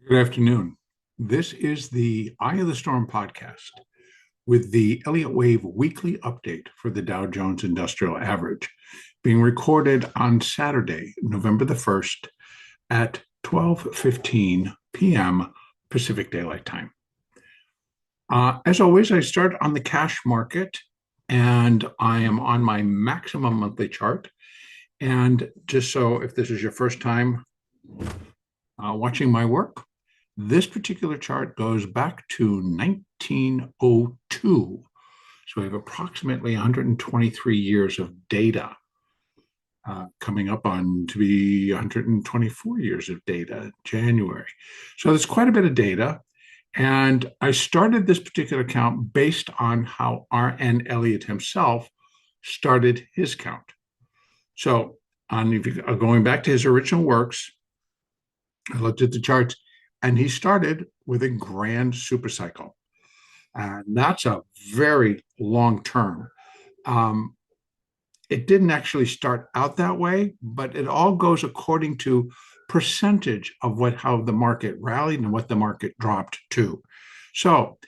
Good afternoon. This is the Eye of the Storm podcast with the Elliott Wave weekly update for the Dow Jones Industrial Average, being recorded on Saturday, November the 1st at 12:15 p.m. Pacific Daylight Time. As always, I start on the cash market, and I am on my maximum monthly chart. And just so if this is your first time watching my work, this particular chart goes back to 1902. So we have approximately 123 years of data, coming up on to be 124 years of data, January. So there's quite a bit of data. And I started this particular count based on how R.N. Elliott himself started his count. So going back to his original works, I looked at the charts, and he started with a grand supercycle. And that's a very long term. It didn't actually start out that way, but it all goes according to percentage of how the market rallied and what the market dropped to. So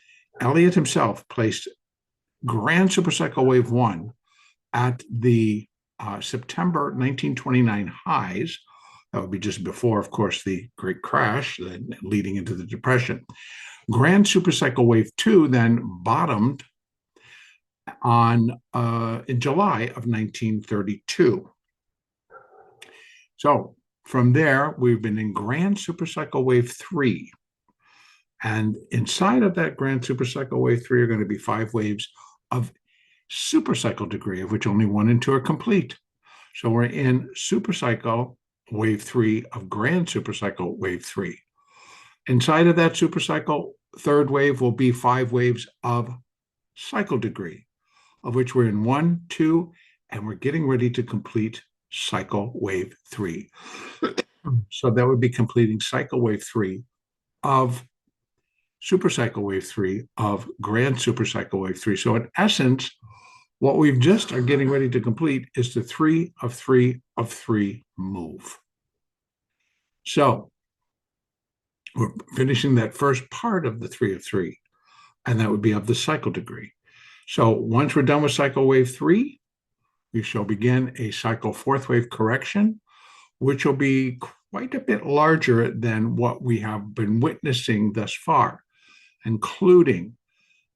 Elliott himself placed Grand Supercycle Wave 1 at the September 1929 highs. That would be just before, of course, the Great Crash, leading into the Depression. Grand Supercycle Wave 2 then bottomed in July of 1932. So from there, we've been in Grand Supercycle Wave 3. And inside of that Grand Supercycle Wave 3 are going to be 5 waves of supercycle degree, of which only 1 and 2 are complete. So we're in Supercycle Wave 3 of Grand Supercycle Wave 3. Inside of that supercycle, third wave will be 5 waves of cycle degree, of which we're in 1, 2, and we're getting ready to complete cycle wave 3. So that would be completing cycle wave 3 of supercycle wave 3 of Grand Supercycle Wave 3. So in essence, what we've just are getting ready to complete is the 3 of 3 of 3 move. So we're finishing that first part of the 3 of 3, and that would be of the cycle degree. So once we're done with cycle wave 3, we shall begin a cycle fourth wave correction, which will be quite a bit larger than what we have been witnessing thus far, including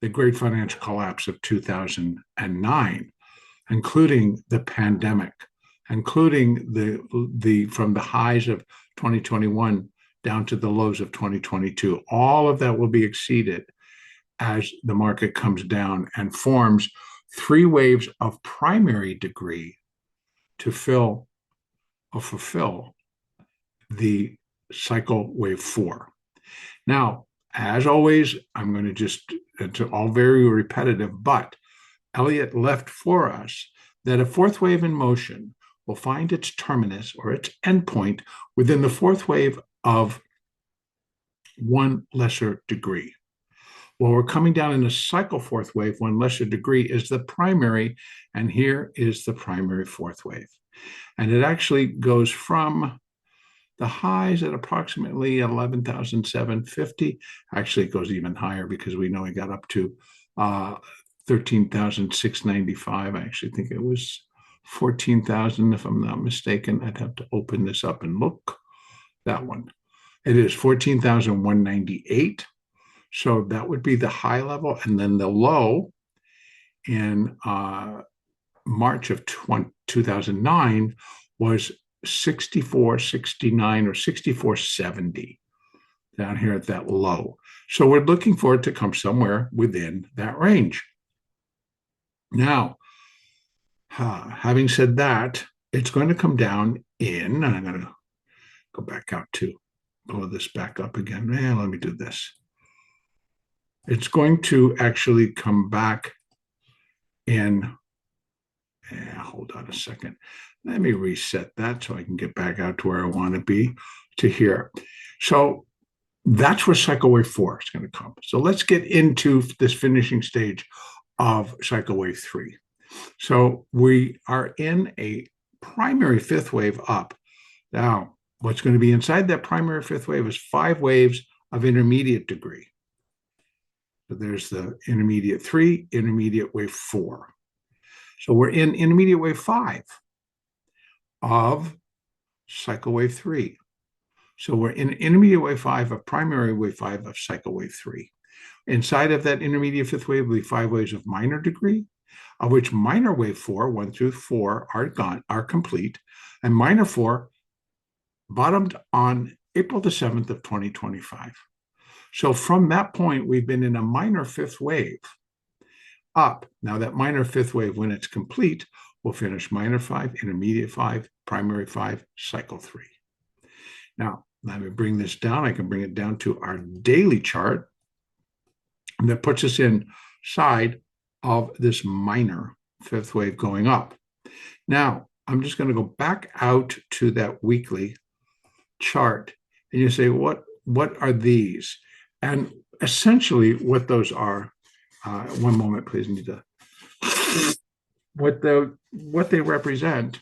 the great financial collapse of 2009, including the pandemic, including the from the highs of 2021 down to the lows of 2022. All of that will be exceeded as the market comes down and forms 3 waves of primary degree to fulfill the cycle wave 4. Now, as always, I'm going to it's all very repetitive, but Elliott left for us that a fourth wave in motion will find its terminus or its endpoint within the fourth wave of 1 lesser degree. Well, we're coming down in a cycle fourth wave. 1 lesser degree is the primary, and here is the primary fourth wave. And it actually goes from the highs at approximately 11,750. Actually, it goes even higher because we know it got up to 13,695. I actually think it was 14,000, if I'm not mistaken. I'd have to open this up and look. That one. It is 14,198. So that would be the high level. And then the low in March of 2009 was 6469 or 6470 down here at that low. So we're looking for it to come somewhere within that range. Now, having said that, it's going to come down in, and I'm going to go back out to blow this back up again. Let me do this. It's going to actually come back in. Hold on a second. Let me reset that so I can get back out to where I want to be, to here. So that's where cycle wave 4 is going to come. So let's get into this finishing stage of cycle wave 3. So we are in a primary fifth wave up. Now, what's going to be inside that primary fifth wave is 5 waves of intermediate degree. So there's the intermediate 3, intermediate wave 4. So we're in intermediate wave 5 of cycle wave 3. So we're in intermediate wave 5 of primary wave 5 of cycle wave 3. Inside of that intermediate fifth wave will be 5 waves of minor degree, of which minor wave 4, 1 through 4, are complete, and minor 4 bottomed on April the 7th of 2025. So from that point, we've been in a minor fifth wave up. Now that minor fifth wave, when it's complete, will finish minor 5, intermediate 5, primary 5, cycle 3. Now, let me bring this down. I can bring it down to our daily chart. And that puts us inside of this minor fifth wave going up. Now, I'm just going to go back out to that weekly chart. And you say, what are these? And essentially what those are, one moment, please, Nita. What they represent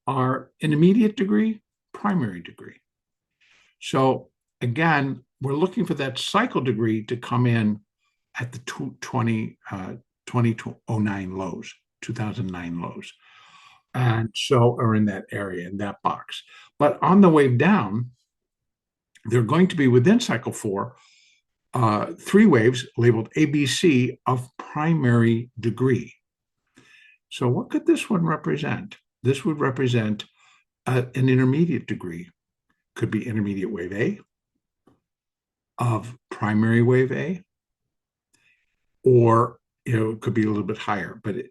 are intermediate degree, primary degree. So again, we're looking for that cycle degree to come in at the 2009 lows, 2009 lows. And so are in that area, in that box. But on the way down, they're going to be within cycle 4, 3 waves labeled ABC of primary degree. So what could this one represent? This would represent an intermediate degree. Could be intermediate wave A of primary wave A, or it could be a little bit higher. But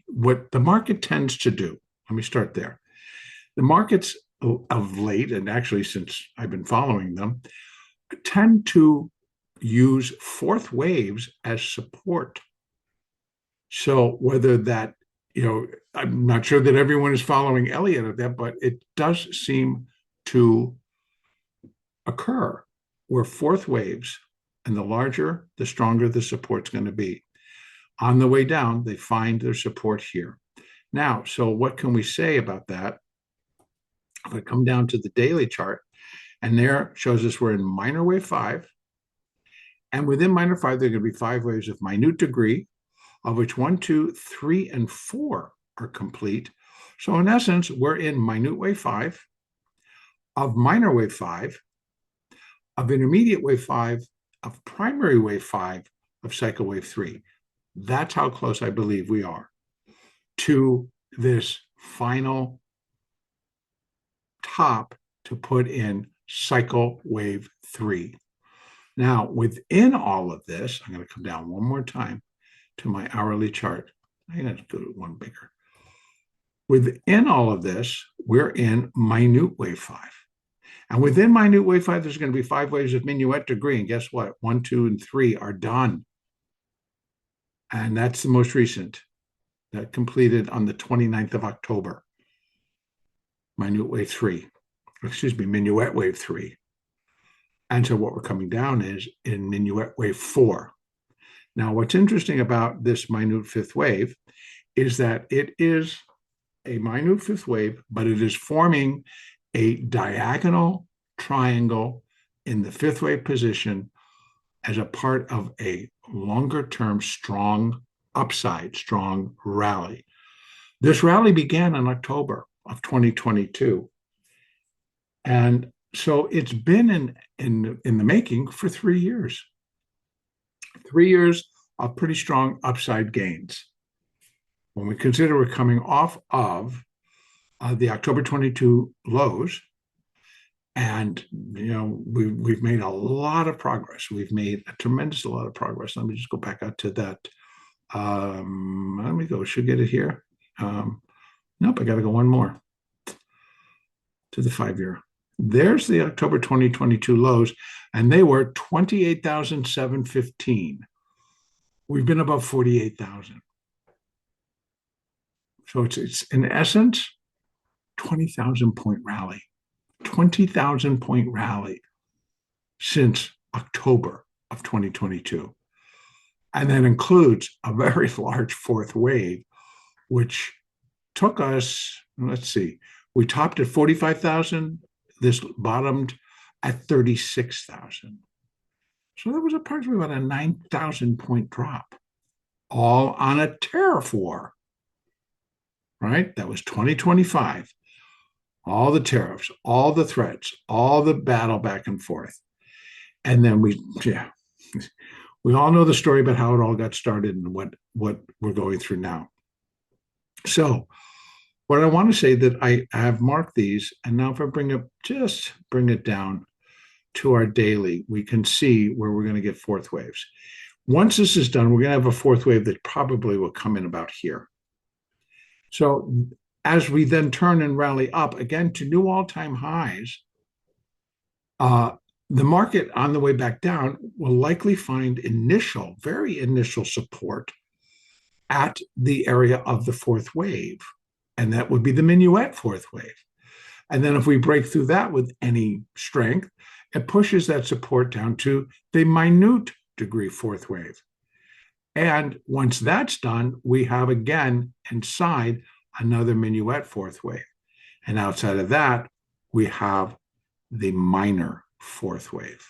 what the market tends to do, let me start there. The markets of late, and actually since I've been following them, tend to use fourth waves as support. So whether that, I'm not sure that everyone is following Elliott at that, but it does seem to occur where fourth waves, and the larger, the stronger the support's going to be. On the way down, they find their support here. Now, so what can we say about that? If I come down to the daily chart, and there shows us we're in minor wave 5, and within minor 5, there are going to be 5 waves of minute degree, of which 1, 2, 3, and 4 are complete. So in essence, we're in minute wave 5, of minor wave 5, of intermediate wave 5, of primary wave 5, of cycle wave 3. That's how close I believe we are to this final top to put in cycle wave 3. Now, within all of this, I'm going to come down one more time to my hourly chart. I'm going to do it one bigger. Within all of this, we're in minute wave 5. And within minute wave 5, there's going to be 5 waves of minuet degree. And guess what? 1, 2, and 3 are done. And that's the most recent. That completed on the 29th of October. Minuet wave 3. Minuet wave 3. And so what we're coming down is in minuet wave 4. Now, what's interesting about this minute fifth wave is that it is a minute fifth wave, but it is forming a diagonal triangle in the fifth wave position as a part of a longer-term strong upside, strong rally. This rally began in October of 2022. And so it's been in the making for 3 years. 3 years of pretty strong upside gains. When we consider we're coming off of the October 22 lows, and we've made a lot of progress. We've made a tremendous lot of progress. Let me just go back out to that. Let me go. Should get it here. Nope, I got to go one more to the 5-year. There's the October 2022 lows, and they were 28,715. We've been above 48,000. So it's in essence 20,000 point rally. 20,000 point rally since October of 2022. And that includes a very large fourth wave, which took us, let's see, we topped at 45,000. This bottomed at 36,000. So that was approximately about a 9,000 point drop, all on a tariff war, right? That was 2025. All the tariffs, all the threats, all the battle back and forth. And then we all know the story about how it all got started and what we're going through now. So what I want to say that I have marked these, and now if I bring it down to our daily, we can see where we're going to get fourth waves. Once this is done, we're going to have a fourth wave that probably will come in about here. So as we then turn and rally up again to new all-time highs, the market on the way back down will likely find very initial support at the area of the fourth wave. And that would be the minuet fourth wave. And then if we break through that with any strength, it pushes that support down to the minute degree fourth wave. And once that's done, we have again inside another minuet fourth wave. And outside of that, we have the minor fourth wave.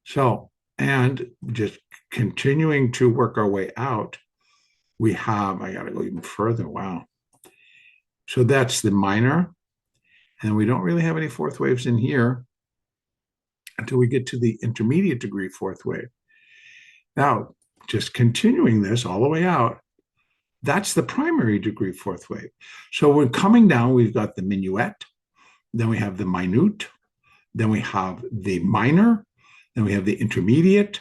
So, and just continuing to work our way out, we have, I got to go even further. Wow. So that's the minor. And we don't really have any fourth waves in here until we get to the intermediate degree fourth wave. Now, just continuing this all the way out, that's the primary degree fourth wave. So we're coming down, we've got the minuet, then we have the minute, then we have the minor, then we have the intermediate,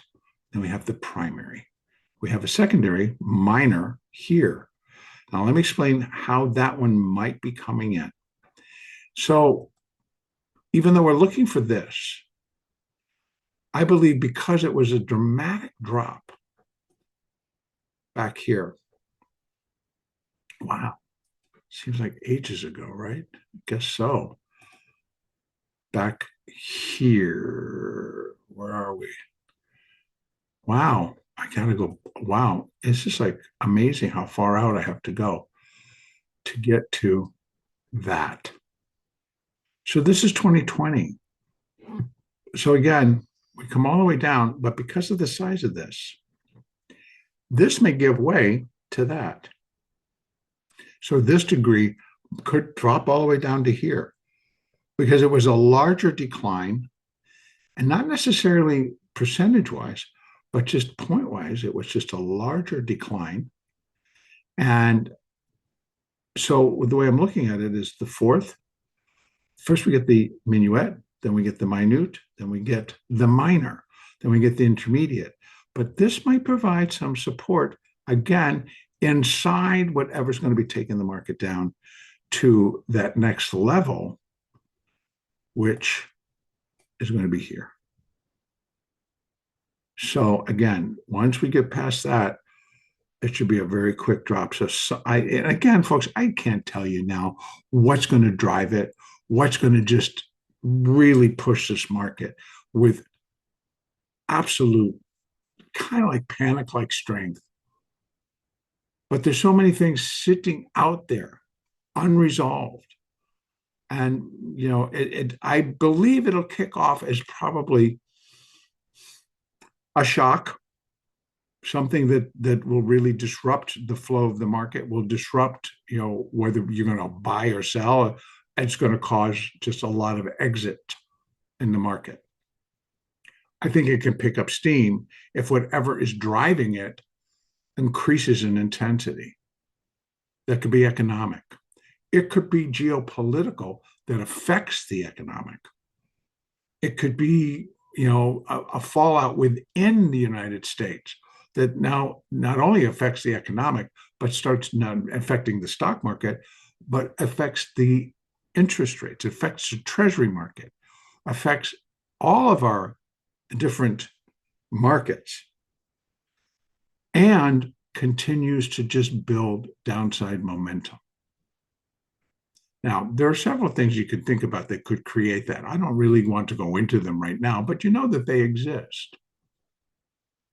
then we have the primary. We have a secondary minor here. Now let me explain how that one might be coming in. So even though we're looking for this, I believe because it was a dramatic drop back here. Wow. Seems like ages ago, right? I guess so. Back here. Where are we? Wow. I gotta go. Wow. It's just like amazing how far out I have to go to get to that. So this is 2020. So again, we come all the way down, but because of the size of this may give way to that. So this degree could drop all the way down to here because it was a larger decline, and not necessarily percentage-wise, but just point-wise, it was just a larger decline. And so the way I'm looking at it is the fourth. First we get the minuet, then we get the minute, then we get the minor, then we get the intermediate. But this might provide some support, again, inside whatever's going to be taking the market down to that next level, which is going to be here. So again, once we get past that, it should be a very quick drop. And again, folks, I can't tell you now what's going to drive it, what's going to just really push this market with absolute kind of like panic-like strength. But there's so many things sitting out there unresolved. And, you know, I believe it'll kick off as probably a shock, something that will really disrupt the flow of the market, will disrupt, you know, whether you're going to buy or sell. It's going to cause just a lot of exit in the market. I think it can pick up steam if whatever is driving it increases in intensity. That could be economic. It could be geopolitical that affects the economic. It could be, you know, a fallout within the United States that now not only affects the economic, but starts not affecting the stock market, but affects the interest rates, affects the treasury market, affects all of our different markets, and continues to just build downside momentum. Now, there are several things you could think about that could create that. I don't really want to go into them right now, but you know that they exist.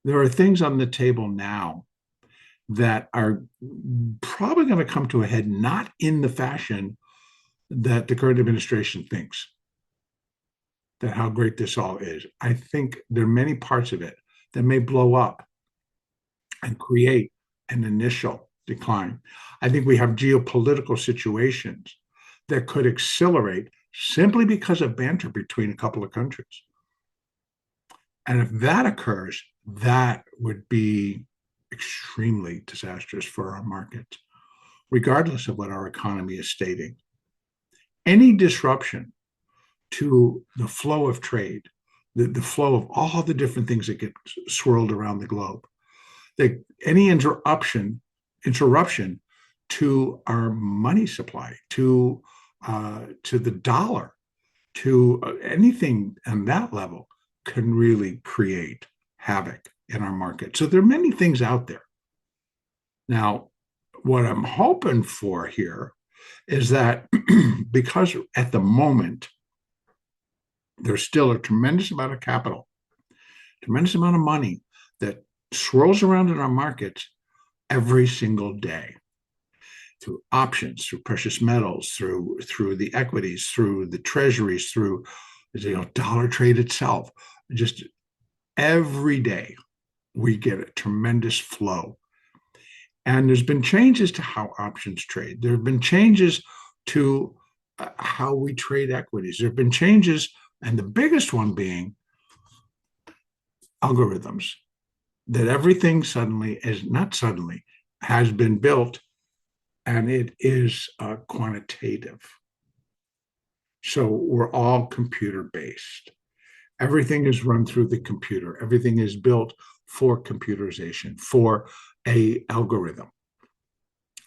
There are things on the table now that are probably going to come to a head, not in the fashion that the current administration thinks. that how great this all is. I think there are many parts of it that may blow up and create an initial decline. I think we have geopolitical situations that could accelerate simply because of banter between a couple of countries. And if that occurs, that would be extremely disastrous for our markets, regardless of what our economy is stating. Any disruption to the flow of trade, the flow of all the different things that get swirled around the globe, that any interruption to our money supply, to the dollar, to anything on that level can really create havoc in our market. So there are many things out there. Now, what I'm hoping for here is that because at the moment, there's still a tremendous amount of capital, tremendous amount of money that swirls around in our markets every single day through options, through precious metals, through the equities, through the treasuries, through dollar trade itself. Just every day we get a tremendous flow. And there's been changes to how options trade. There have been changes to how we trade equities. There have been changes, and the biggest one being algorithms, that everything has been built, and it is quantitative. So we're all computer-based. Everything is run through the computer. Everything is built for computerization, for a algorithm.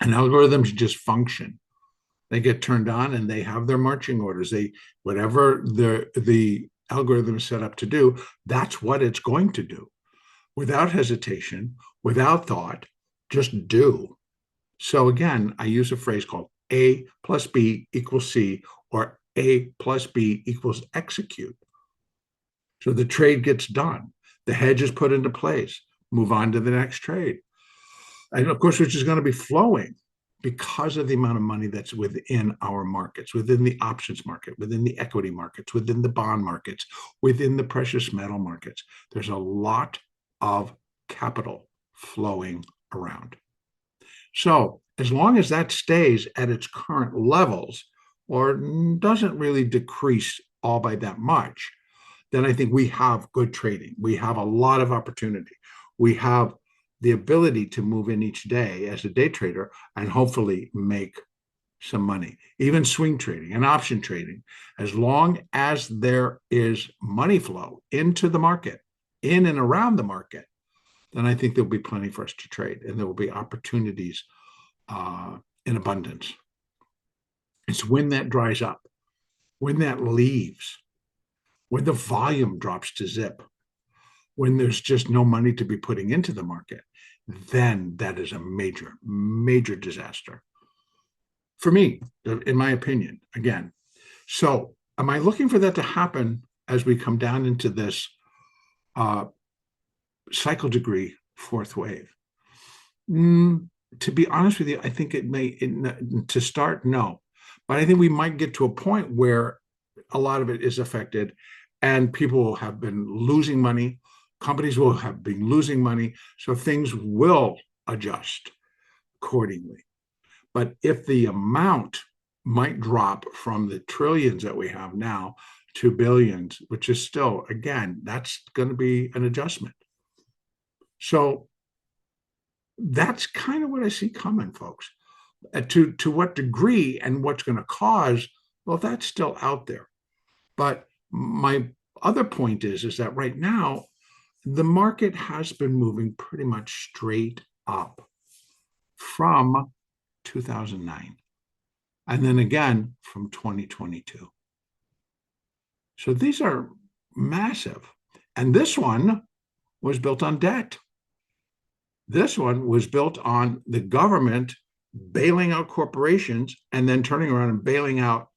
And algorithms just function. They get turned on and they have their marching orders. Whatever the algorithm is set up to do, that's what it's going to do. Without hesitation, without thought, just do. So again, I use a phrase called A plus B equals C, or A plus B equals execute. So the trade gets done. The hedge is put into place. Move on to the next trade. And of course, which is going to be flowing because of the amount of money that's within our markets, within the options market, within the equity markets, within the bond markets, within the precious metal markets. There's a lot of capital flowing around. So as long as that stays at its current levels or doesn't really decrease all by that much, then I think we have good trading. We have a lot of opportunity. We have the ability to move in each day as a day trader and hopefully make some money. Even swing trading and option trading, as long as there is money flow into the market, in and around the market, then I think there'll be plenty for us to trade, and there will be opportunities in abundance. It's when that dries up, when that leaves, when the volume drops to zip, when there's just no money to be putting into the market, then that is a major, major disaster. For me, in my opinion, again. So am I looking for that to happen as we come down into this cycle degree fourth wave? To be honest with you, I think to start, no. But I think we might get to a point where a lot of it is affected and people will have been losing money. Companies will have been losing money. So things will adjust accordingly. But if the amount might drop from the trillions that we have now to billions, which is still, again, that's going to be an adjustment. So that's kind of what I see coming, folks. To what degree and what's going to cause, well, that's still out there. But my other point is that right now, the market has been moving pretty much straight up from 2009, and then again from 2022. So these are massive. And this one was built on debt. This one was built on the government bailing out corporations and then turning around and bailing out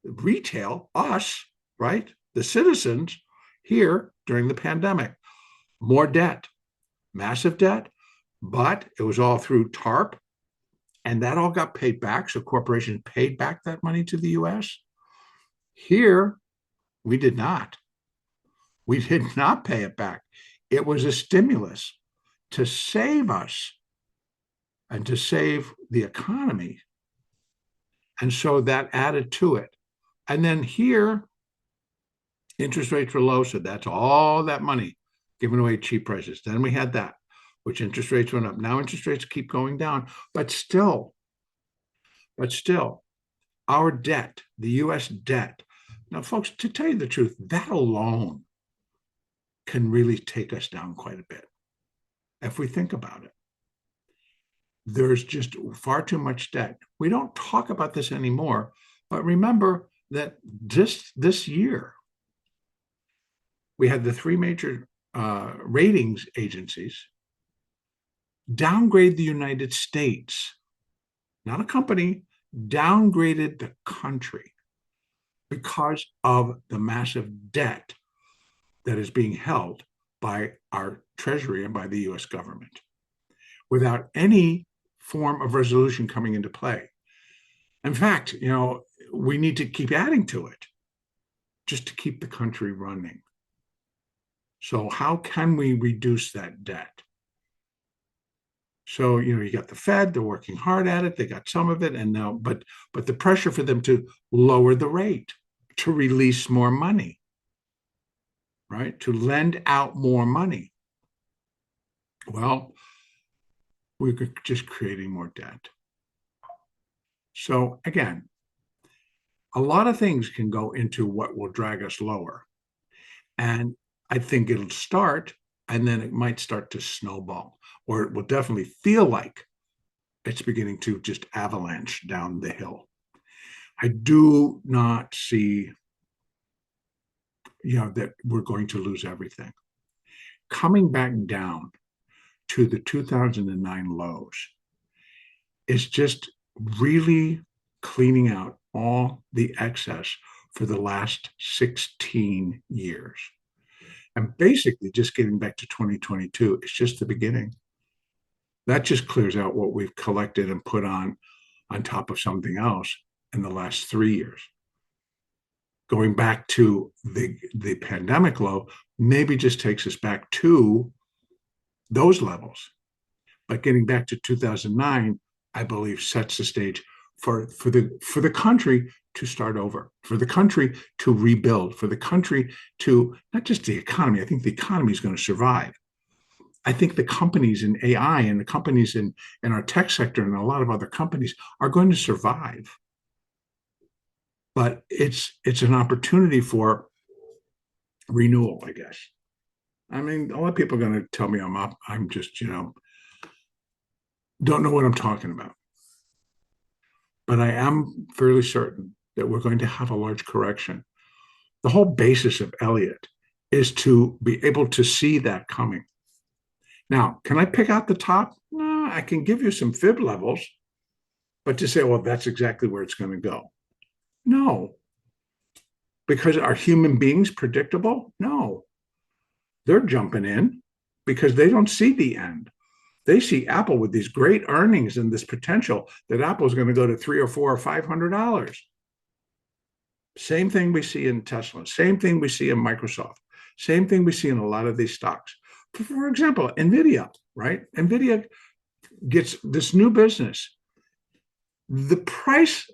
retail, us, right? The citizens here during the pandemic. More debt, massive debt, but it was all through TARP, and that all got paid back. So corporations paid back that money to the US. Here, We did not. We did not pay it back. It was a stimulus to save us and to save the economy. And so that added to it. And then here, interest rates were low. So that's all that money given away at cheap prices. Then we had that, which interest rates went up. Now interest rates keep going down, but still, our debt, the US debt. Now, folks, to tell you the truth, that alone can really take us down quite a bit if we think about it. There's just far too much debt. We don't talk about this anymore, but remember that this year, we had the three major ratings agencies downgrade the United States, not a company, downgraded the country because of the massive debt that is being held by our Treasury and by the US government without any form of resolution coming into play. In fact, we need to keep adding to it just to keep the country running. So how can we reduce that debt? So, you got the Fed, they're working hard at it. They got some of it. And now, but the pressure for them to lower the rate, to release more money, right? To lend out more money. Well, we're just creating more debt. So again, a lot of things can go into what will drag us lower. And I think it'll start, and then it might start to snowball, or it will definitely feel like it's beginning to just avalanche down the hill. I do not see, that we're going to lose everything. Coming back down to the 2009 lows is just really cleaning out all the excess for the last 16 years. And basically just getting back to 2022 is just the beginning. That just clears out what we've collected and put on top of something else in the last 3 years. Going back to the pandemic low maybe just takes us back to those levels. But getting back to 2009, I believe sets the stage for the country to start over, for the country to rebuild, for the country to, not just the economy, I think the economy is going to survive. I think the companies in AI and the companies in our tech sector and a lot of other companies are going to survive. But it's an opportunity for renewal, I guess. I mean, a lot of people are going to tell me I'm just, don't know what I'm talking about. But I am fairly certain that we're going to have a large correction. The whole basis of Elliott is to be able to see that coming. Now, can I pick out the top? No, I can give you some fib levels, but to say, well, that's exactly where it's going to go. No. Because are human beings predictable? No. They're jumping in because they don't see the end. They see Apple with these great earnings and this potential that Apple is going to go to $300 or $400 or $500. Same thing we see in Tesla. Same thing we see in Microsoft. Same thing we see in a lot of these stocks. For example, NVIDIA, right? NVIDIA gets this new business. The price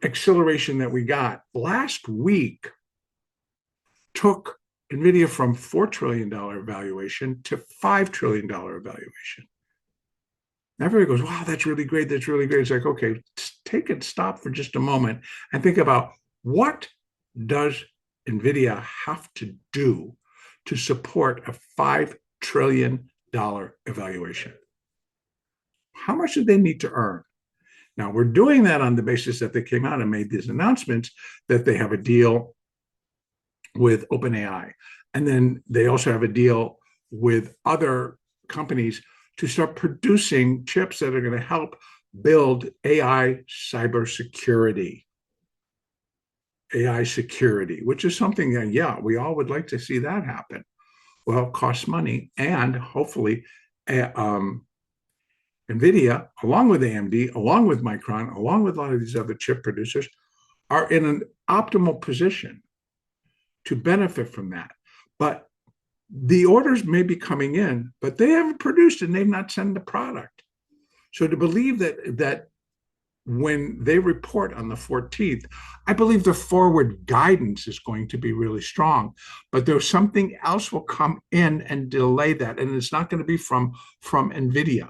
acceleration that we got last week took NVIDIA from $4 trillion valuation to $5 trillion valuation. Everybody goes, wow, that's really great. That's really great. It's like, okay, take a stop for just a moment and think about what does NVIDIA have to do to support a $5 trillion evaluation? How much do they need to earn? Now, we're doing that on the basis that they came out and made these announcements that they have a deal with OpenAI. And then they also have a deal with other companies to start producing chips that are going to help build AI cybersecurity. AI security, which is something that, yeah, we all would like to see that happen. Well, it costs money, and hopefully NVIDIA, along with AMD, along with Micron, along with a lot of these other chip producers, are in an optimal position to benefit from that. But the orders may be coming in, but they haven't produced and they've not sent the product. So to believe that when they report on the 14th, I believe the forward guidance is going to be really strong, but there's something else will come in and delay that. And it's not going to be from NVIDIA.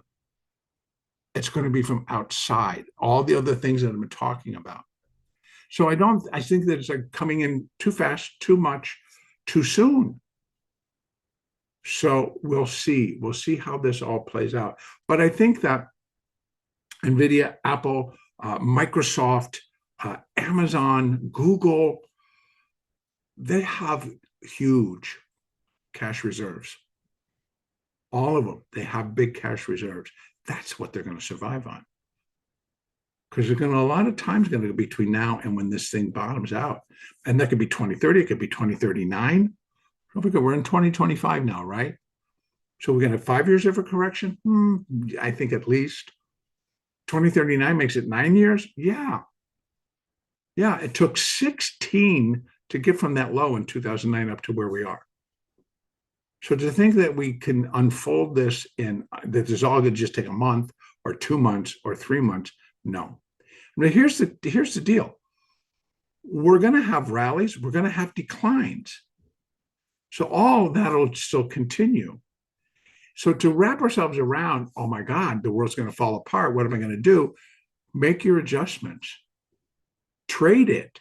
It's going to be from outside, all the other things that I've been talking about. So I think that it's like coming in too fast, too much, too soon. So we'll see how this all plays out. But I think that NVIDIA, Apple, Microsoft, Amazon, Google, they have huge cash reserves. All of them, they have big cash reserves. That's what they're going to survive on. Because they're going to, a lot of times going to be between now and when this thing bottoms out. And that could be 2030, it could be 2039. We're in 2025 now, right? So we're going to have 5 years of a correction? I think at least. 2039 makes it 9 years? Yeah. Yeah, it took 16 to get from that low in 2009 up to where we are. So to think that we can unfold this that this all going to just take a month or 2 months or 3 months, no. Now here's the deal. We're going to have rallies. We're going to have declines. So all that'll still continue. So to wrap ourselves around, oh my God, the world's going to fall apart. What am I going to do? Make your adjustments. Trade it.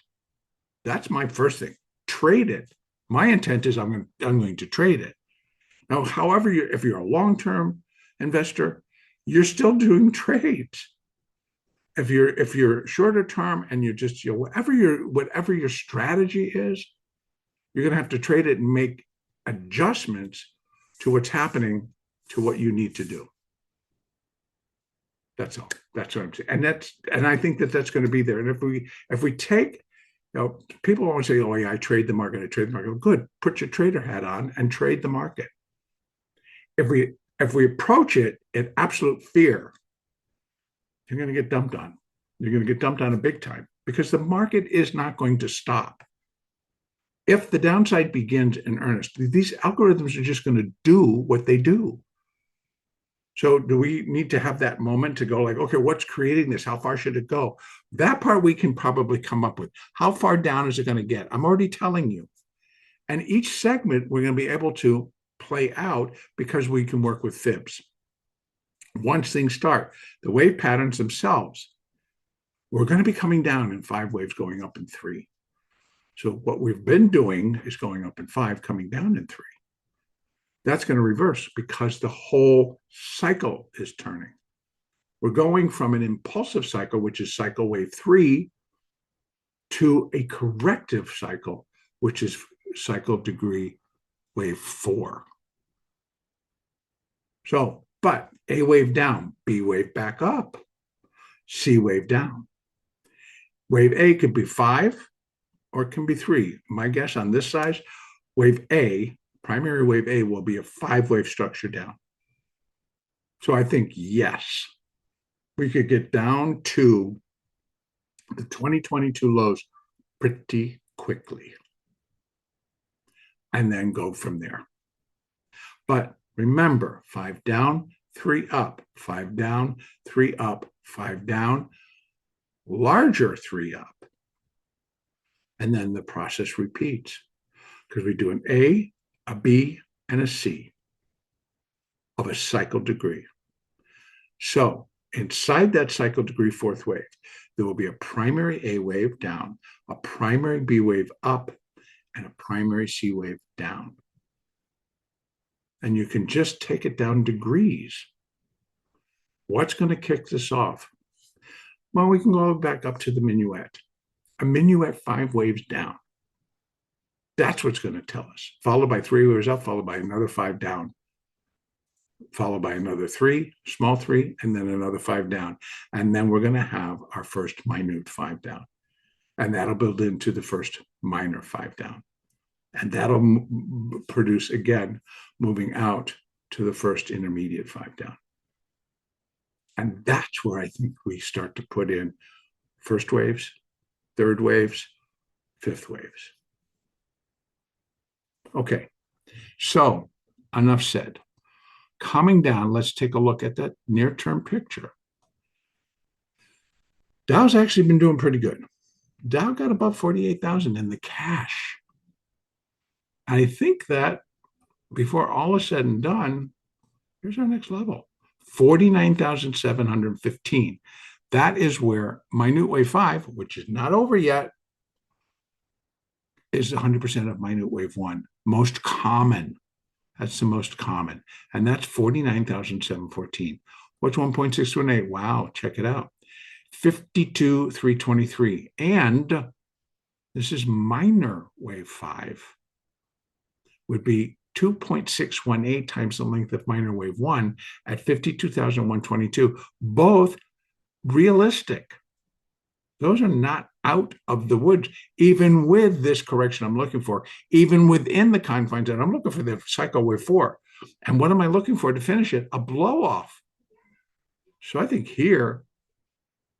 That's my first thing. Trade it. My intent is I'm going to trade it. Now, however, if you're a long-term investor, you're still doing trades. If you're shorter term and you're just, whatever your strategy is, you're going to have to trade it and make adjustments to what's happening to what you need to do. That's all. That's what I'm saying. And I think that's going to be there. And if we take, people always say, oh yeah, I trade the market. Good. Put your trader hat on and trade the market. If we approach it in absolute fear, you're going to get dumped on. You're going to get dumped on a big time because the market is not going to stop. If the downside begins in earnest, these algorithms are just going to do what they do. So do we need to have that moment to go like, okay, what's creating this? How far should it go? That part we can probably come up with. How far down is it going to get? I'm already telling you. And each segment we're going to be able to play out because we can work with fibs. Once things start, the wave patterns themselves, we're going to be coming down in 5 waves, going up in 3. So what we've been doing is going up in 5, coming down in 3. That's going to reverse because the whole cycle is turning. We're going from an impulsive cycle, which is cycle wave 3, to a corrective cycle, which is cycle degree wave 4. So, but A wave down, B wave back up, C wave down. Wave A could be 5 or it can be 3. My guess on this size, wave A, primary wave A, will be a 5-wave structure down. So I think, yes, we could get down to the 2022 lows pretty quickly and then go from there. But remember, 5 down, 3 up, 5 down, 3 up, 5 down, larger 3 up. And then the process repeats because we do an A, a B, and a C of a cycle degree. So inside that cycle degree 4th wave, there will be a primary A wave down, a primary B wave up, and a primary C wave down. And you can just take it down degrees. What's going to kick this off? Well, we can go back up to the minuet. A minuet 5 waves down. That's what's going to tell us. Followed by 3 waves up, followed by another 5 down, followed by another 3, small 3, and then another 5 down. And then we're going to have our first minute 5 down. And that'll build into the first minor 5 down. And that'll produce, again, moving out to the first intermediate 5 down. And that's where I think we start to put in first waves, third waves, fifth waves. Okay, so enough said. Coming down, let's take a look at that near-term picture. Dow's actually been doing pretty good. Dow got above 48,000 in the cash. I think that before all is said and done, here's our next level, 49,715. That is where minute wave 5, which is not over yet, is 100% of minute wave 1. Most common. That's the most common. And that's 49,714. What's 1.618? Wow, check it out. 52,323. And this is minor wave 5, would be 2.618 times the length of minor wave 1 at 52,122. Both realistic. Those are not out of the woods, even with this correction I'm looking for, even within the confines that I'm looking for the cycle wave 4. And what am I looking for to finish it? A blow off. So I think here,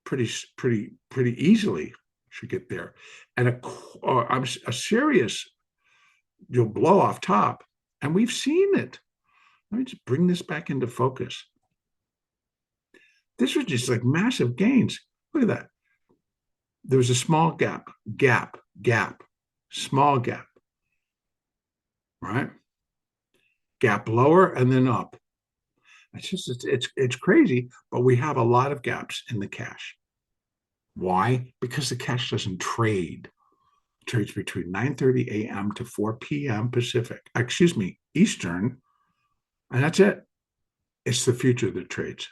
pretty easily should get there. And a serious blow off top. And we've seen it. Let me just bring this back into focus. This was just like massive gains. Look at that. There was a small gap, small gap, right? Gap lower and then up. It's crazy, but we have a lot of gaps in the cash. Why? Because the cash doesn't trade. It trades between 9:30 a.m. to 4 p.m. Pacific, Eastern, and that's it. It's the future that trades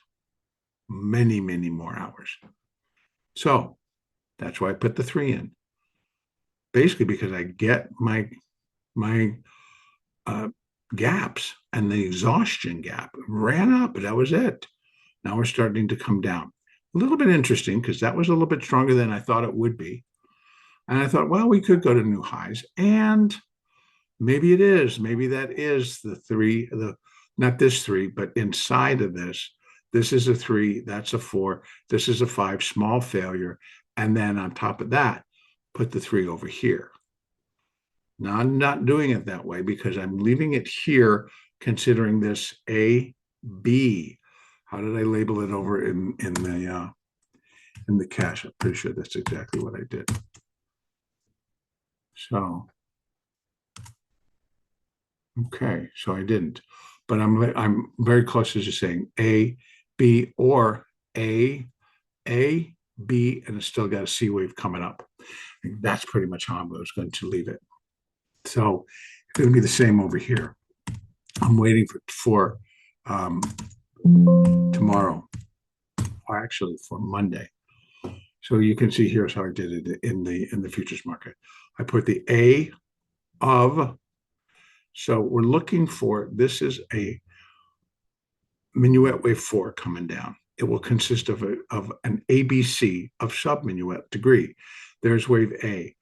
many, many more hours. So that's why I put the 3 in. Basically, because I get my gaps, and the exhaustion gap ran up, but that was it. Now we're starting to come down. A little bit interesting because that was a little bit stronger than I thought it would be. And I thought, well, we could go to new highs. And maybe it is. Maybe that is the 3, not this 3, but inside of this. This is a 3, that's a 4, this is a 5, small failure. And then on top of that, put the 3 over here. Now, I'm not doing it that way because I'm leaving it here, considering this A, B. How did I label it over in the cash? I'm pretty sure that's exactly what I did. So, okay, so I didn't, but I'm very close to just saying A, B, or A, B, and it's still got a C wave coming up. That's pretty much how I was going to leave it. So it's going to be the same over here. I'm waiting for tomorrow, or actually for Monday. So you can see here's how I did it in the futures market. I put the A of, so we're looking for, this is a minuet wave 4 coming down. It will consist of an ABC of sub-minuet degree. There's wave A.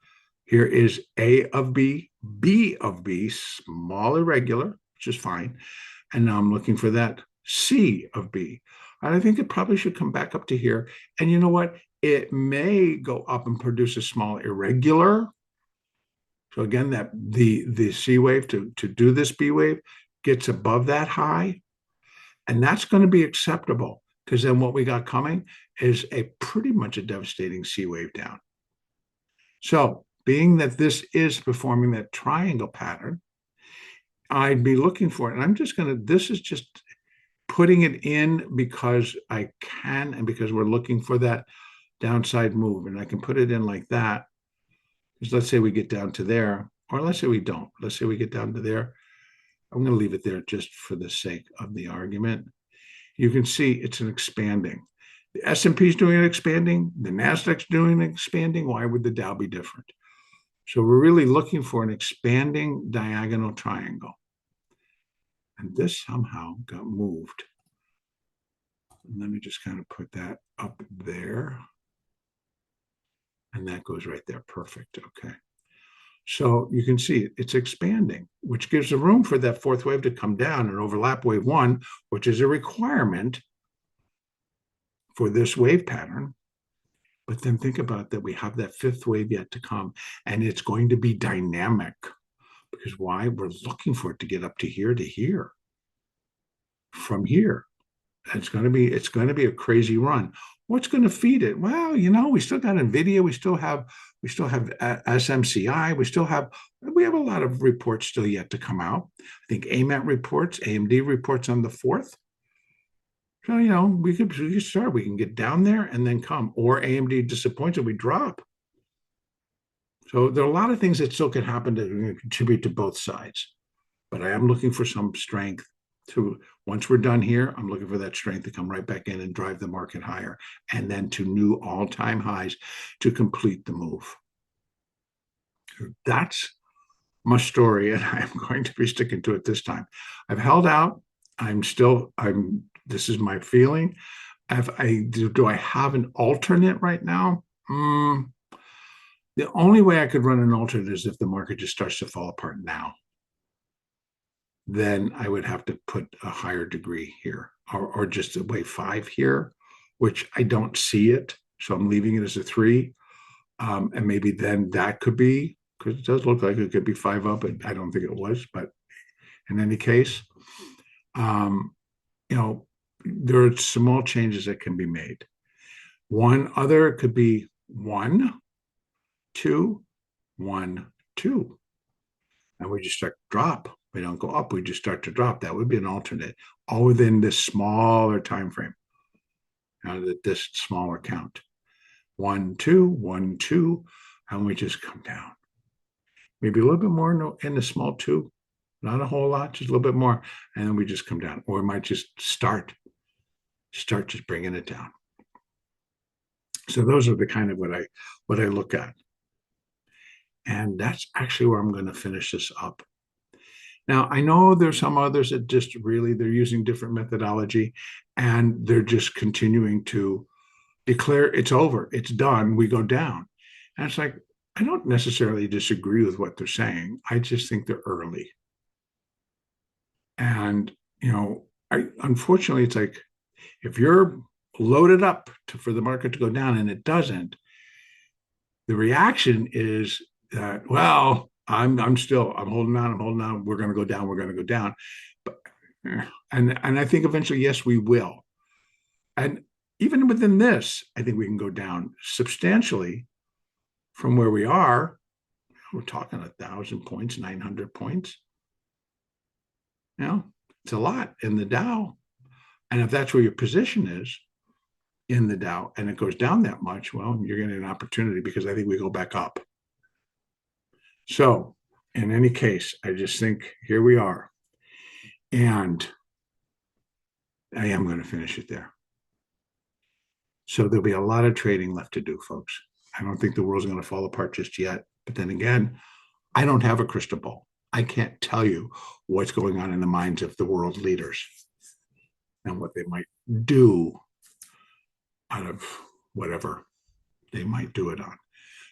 Here is A of B, B of B, small irregular, which is fine. And now I'm looking for that C of B. And I think it probably should come back up to here. And you know what? It may go up and produce a small irregular. So again, that the C wave to do this B wave gets above that high. And that's going to be acceptable because then what we got coming is a pretty much a devastating C wave down. So being that this is performing that triangle pattern, I'd be looking for it. And I'm just going to, this is just putting it in because I can and because we're looking for that downside move. And I can put it in like that. Because let's say we get down to there, or let's say we don't. Let's say we get down to there. I'm going to leave it there just for the sake of the argument. You can see it's an expanding. The S&P is doing an expanding. The NASDAQ's doing an expanding. Why would the Dow be different? So we're really looking for an expanding diagonal triangle. And this somehow got moved. And let me just kind of put that up there. And that goes right there. Perfect. Okay. So you can see it's expanding, which gives the room for that fourth wave to come down and overlap wave 1, which is a requirement for this wave pattern. But then think about that we have that fifth wave yet to come, and it's going to be dynamic Because why? We're looking for it to get up to here. From here. It's going to be a crazy run. What's going to feed it? Well, we still got Nvidia, we still have SMCI, we have a lot of reports still yet to come out. I think AMD reports on the 4th. So, we could start. We can get down there and then come. Or AMD disappoints and we drop. So there are a lot of things that still can happen to contribute to both sides. But I am looking for some strength once we're done here, I'm looking for that strength to come right back in and drive the market higher, and then to new all-time highs to complete the move. That's my story, and I'm going to be sticking to it this time. I've held out. This is my feeling. Do I have an alternate right now? The only way I could run an alternate is if the market just starts to fall apart now. Then I would have to put a higher degree here, or just a wave 5 here, which I don't see it. So I'm leaving it as a 3. And maybe then that could be, because it does look like it could be 5 up, and I don't think it was. But in any case, there are small changes that can be made. One other could be 1, 2, 1, 2. And we just start to drop. We don't go up, we just start to drop. That would be an alternate, all within this smaller time frame, this smaller count. 1, 2, 1, 2, and we just come down. Maybe a little bit more in the small 2, not a whole lot, just a little bit more, and then we just come down. Or we might just start just bringing it down. So those are the kind of what I look at. And that's actually where I'm going to finish this up. Now, I know there's some others that just really, they're using different methodology, and they're just continuing to declare it's over, it's done, we go down. And it's like, I don't necessarily disagree with what they're saying. I just think they're early. And, unfortunately, it's like, if you're loaded up for the market to go down and it doesn't, the reaction is that, well, I'm holding on. We're going to go down. But, and I think eventually, yes, we will. And even within this, I think we can go down substantially from where we are. We're talking 1,000 points, 900 points. It's a lot in the Dow. And if that's where your position is in the Dow and it goes down that much, well, you're getting an opportunity, because I think we go back up. So in any case, I just think here we are. And I am going to finish it there. So there'll be a lot of trading left to do, folks. I don't think the world's going to fall apart just yet. But then again, I don't have a crystal ball. I can't tell you what's going on in the minds of the world leaders and what they might do out of whatever they might do it on.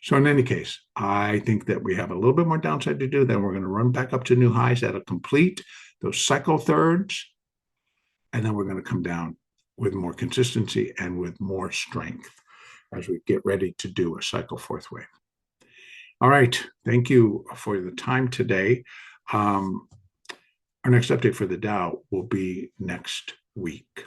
So in any case, I think that we have a little bit more downside to do. Then we're going to run back up to new highs that'll complete those cycle thirds. And then we're going to come down with more consistency and with more strength as we get ready to do a cycle 4th wave. All right. Thank you for the time today. Our next update for the Dow will be next week.